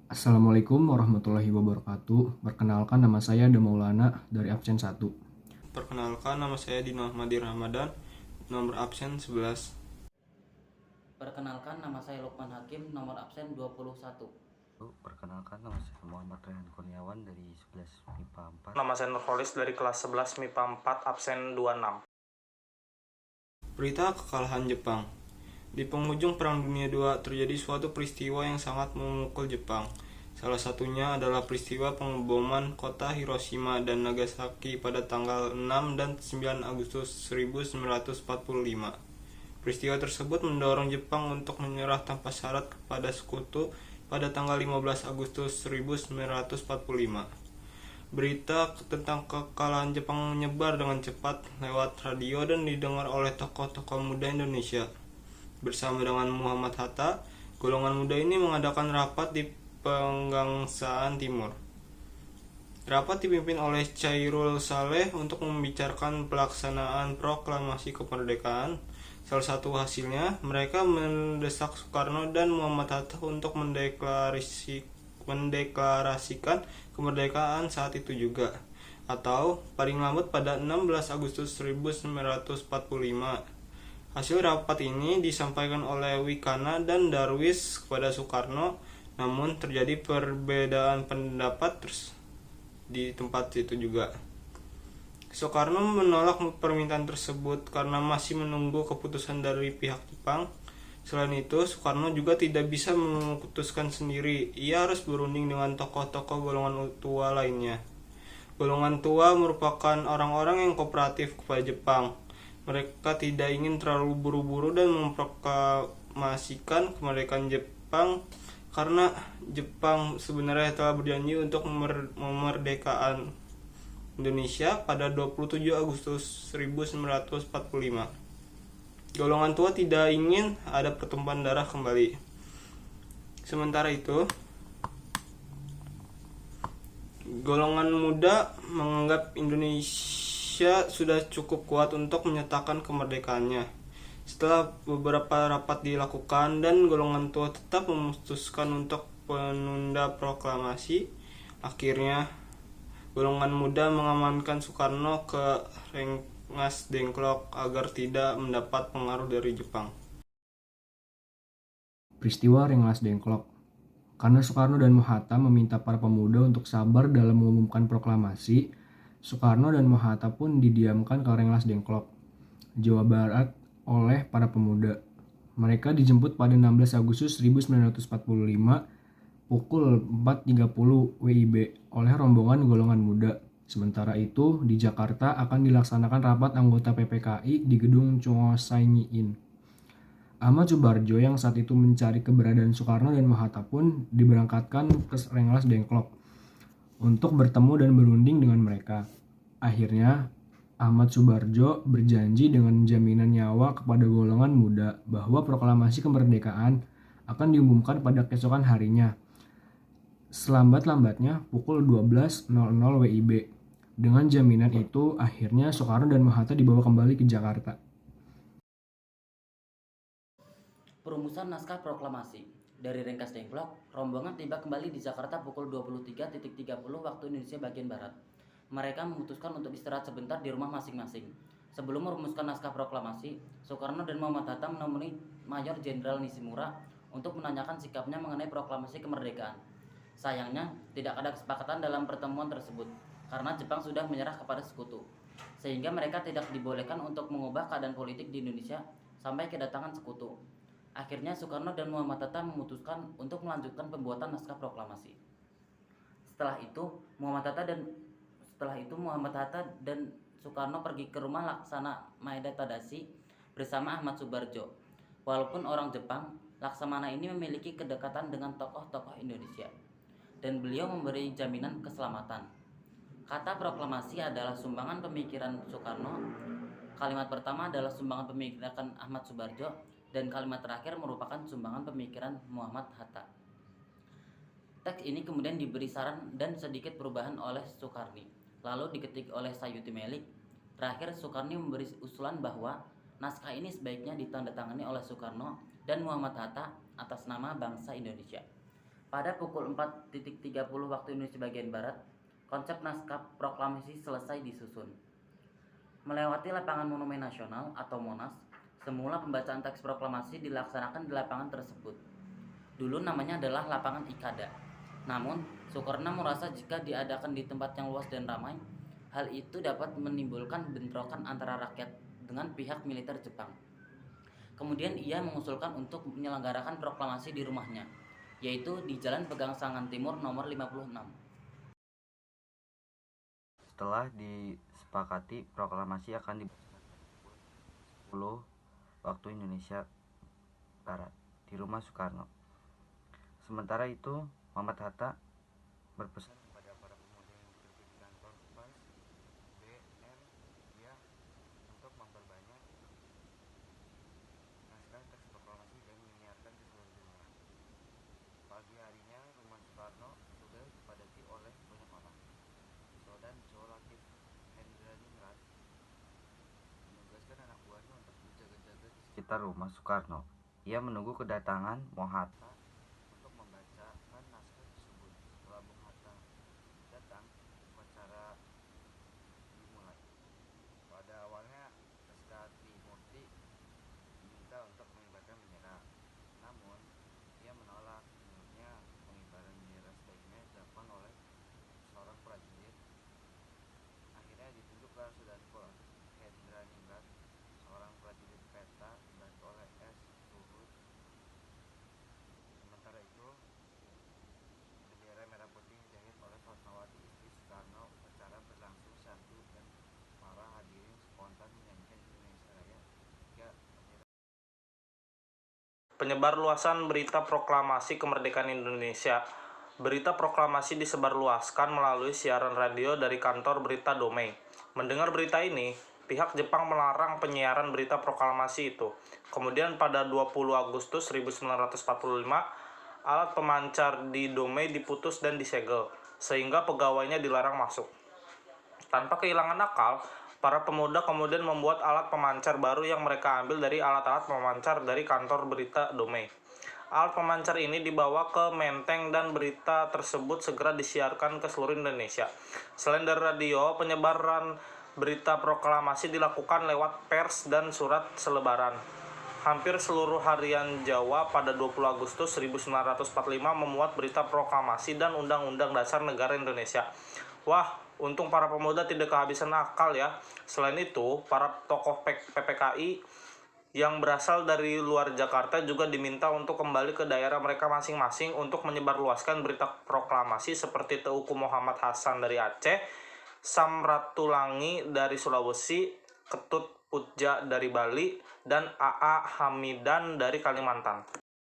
Assalamualaikum warahmatullahi wabarakatuh. Perkenalkan nama saya Ada Maulana dari absen 1. Perkenalkan, nama saya Dino Ahmadi Ramadan, nomor absen 11. Perkenalkan, nama saya Lukman Hakim, nomor absen 21. Perkenalkan, nama saya Muhammad Rehan Kurniawan dari 11 MIPA 4. Nama saya Nurholis dari kelas 11 MIPA 4 absen 26. Berita kekalahan Jepang. Di penghujung Perang Dunia II terjadi suatu peristiwa yang sangat memukul Jepang. Salah satunya adalah peristiwa pengeboman kota Hiroshima dan Nagasaki pada tanggal 6 dan 9 Agustus 1945. Peristiwa tersebut mendorong Jepang untuk menyerah tanpa syarat kepada sekutu pada tanggal 15 Agustus 1945. Berita tentang kekalahan Jepang menyebar dengan cepat lewat radio dan didengar oleh tokoh-tokoh muda Indonesia. Bersama dengan Muhammad Hatta, golongan muda ini mengadakan rapat di Penggangsaan Timur. Rapat dipimpin oleh Chairul Saleh untuk membicarakan pelaksanaan proklamasi kemerdekaan. Salah satu hasilnya, mereka mendesak Soekarno dan Muhammad Hatta untuk mendeklarasikan kemerdekaan saat itu juga, atau paling lambat pada 16 Agustus 1945. Hasil rapat ini disampaikan oleh Wikana dan Darwis kepada Soekarno, namun terjadi perbedaan pendapat di tempat itu juga. Soekarno menolak permintaan tersebut karena masih menunggu keputusan dari pihak Jepang. Selain itu, Soekarno juga tidak bisa memutuskan sendiri. Ia harus berunding dengan tokoh-tokoh golongan tua lainnya. Golongan tua merupakan orang-orang yang kooperatif kepada Jepang. Mereka tidak ingin terlalu buru-buru dan memproklamasikan kemerdekaan Jepang karena Jepang sebenarnya telah berjanji untuk memerdekakan Indonesia pada 27 Agustus 1945. Golongan tua tidak ingin ada pertumpahan darah kembali. Sementara itu, golongan muda menganggap Indonesia sudah cukup kuat untuk menyatakan kemerdekaannya. Setelah beberapa rapat dilakukan dan golongan tua tetap memutuskan untuk menunda proklamasi, akhirnya golongan muda mengamankan Soekarno ke Rengas Dengklok agar tidak mendapat pengaruh dari Jepang. Peristiwa Rengas Dengklok. Karena Soekarno dan Hatta meminta para pemuda untuk sabar dalam mengumumkan proklamasi, Soekarno dan Hatta pun didiamkan ke Rengas Dengklok, Jawa Barat oleh para pemuda. Mereka dijemput pada 16 Agustus 1945 pukul 4.30 WIB oleh rombongan golongan muda. Sementara itu, di Jakarta akan dilaksanakan rapat anggota PPKI di gedung Chosai-in. Ahmad Subarjo yang saat itu mencari keberadaan Soekarno dan Hatta pun diberangkatkan ke Rengas Dengklok untuk bertemu dan berunding dengan mereka. Akhirnya, Ahmad Subarjo berjanji dengan jaminan nyawa kepada golongan muda bahwa proklamasi kemerdekaan akan diumumkan pada keesokan harinya, selambat-lambatnya pukul 12.00 WIB. Dengan jaminan itu, akhirnya Soekarno dan Hatta dibawa kembali ke Jakarta. Perumusan naskah proklamasi. Dari Rengas Dengklok, rombongan tiba kembali di Jakarta pukul 23.30 waktu Indonesia bagian Barat. Mereka memutuskan untuk istirahat sebentar di rumah masing-masing. Sebelum merumuskan naskah proklamasi, Soekarno dan Muhammad Hatta menemui Mayor Jenderal Nishimura untuk menanyakan sikapnya mengenai proklamasi kemerdekaan. Sayangnya, tidak ada kesepakatan dalam pertemuan tersebut, karena Jepang sudah menyerah kepada sekutu, sehingga mereka tidak dibolehkan untuk mengubah keadaan politik di Indonesia sampai kedatangan sekutu. Akhirnya Soekarno dan Muhammad Hatta memutuskan untuk melanjutkan pembuatan naskah proklamasi. Setelah itu Muhammad Hatta dan Soekarno pergi ke rumah Laksana Maeda Tadashi bersama Ahmad Subarjo. Walaupun orang Jepang, Laksamana ini memiliki kedekatan dengan tokoh-tokoh Indonesia, dan beliau memberi jaminan keselamatan. Kata proklamasi adalah sumbangan pemikiran Soekarno, kalimat pertama adalah sumbangan pemikiran Ahmad Subarjo, dan kalimat terakhir merupakan sumbangan pemikiran Muhammad Hatta. Teks ini kemudian diberi saran dan sedikit perubahan oleh Soekarni, lalu diketik oleh Sayuti Melik. Terakhir Soekarni memberi usulan bahwa naskah ini sebaiknya ditandatangani oleh Soekarno dan Muhammad Hatta atas nama bangsa Indonesia. Pada pukul 4.30 waktu Indonesia bagian Barat, konsep naskah proklamasi selesai disusun. Melewati lapangan Monumen Nasional atau Monas, semula pembacaan teks proklamasi dilaksanakan di lapangan tersebut. Dulu namanya adalah lapangan Ikada. Namun, Soekarno merasa jika diadakan di tempat yang luas dan ramai, hal itu dapat menimbulkan bentrokan antara rakyat dengan pihak militer Jepang. Kemudian ia mengusulkan untuk menyelenggarakan proklamasi di rumahnya, yaitu di Jalan Pegangsangan Timur nomor 56. Setelah disepakati, proklamasi akan dibacakan pukul 10 waktu Indonesia Barat di rumah Soekarno. Sementara itu, Muhammad Hatta berpesan kepada para pemuda yang bekerja di kantor PAS BNI untuk memperbanyak naskah teks proklamasi dan menyiarkan ke seluruh daerah. Pagi harinya, rumah Soekarno sudah dipadati oleh banyak orang. Dan Joe Latif Hendraningrat menugaskan anak buahnya untuk berjaga-jaga di sekitar rumah Soekarno. Ia menunggu kedatangan Bung Hatta untuk membacakan naskah tersebut. Setelah Bung Hatta datang, upacara dimulai. Pada awalnya Rizka Trimurti diminta untuk mengibarkan bendera, namun ia menolak. Menurutnya pengibaran bendera sebaiknya dilakukan oleh seorang prajurit. Akhirnya ditunjuklah Sudarko Hendraningrat, seorang prajurit peta dibantu oleh S. Luhut. Sementara itu, bendera merah putih dijahit oleh Fatmawati, istri Soekarno. Acara berlangsung syandu dan para hadirin spontan menyanyikan Indonesia Raya hingga bendera. Penyebarluasan berita proklamasi kemerdekaan Indonesia. Berita proklamasi disebarluaskan melalui siaran radio dari kantor berita Domei. Mendengar berita ini, pihak Jepang melarang penyiaran berita proklamasi itu. Kemudian pada 20 Agustus 1945, alat pemancar di Domei diputus dan disegel, sehingga pegawainya dilarang masuk. Tanpa kehilangan akal, para pemuda kemudian membuat alat pemancar baru yang mereka ambil dari alat-alat pemancar dari kantor berita Domei. Alat pemancar ini dibawa ke Menteng dan berita tersebut segera disiarkan ke seluruh Indonesia. Selain dari radio, penyebaran berita proklamasi dilakukan lewat pers dan surat selebaran. Hampir seluruh harian Jawa pada 20 Agustus 1945 memuat berita proklamasi dan Undang-Undang Dasar Negara Indonesia. Wah, untung para pemuda tidak kehabisan akal ya. Selain itu, para tokoh PPKI yang berasal dari luar Jakarta juga diminta untuk kembali ke daerah mereka masing-masing untuk menyebarluaskan berita proklamasi seperti Teuku Muhammad Hasan dari Aceh, Samratulangi dari Sulawesi, Ketut Putja dari Bali, dan A.A. Hamidan dari Kalimantan.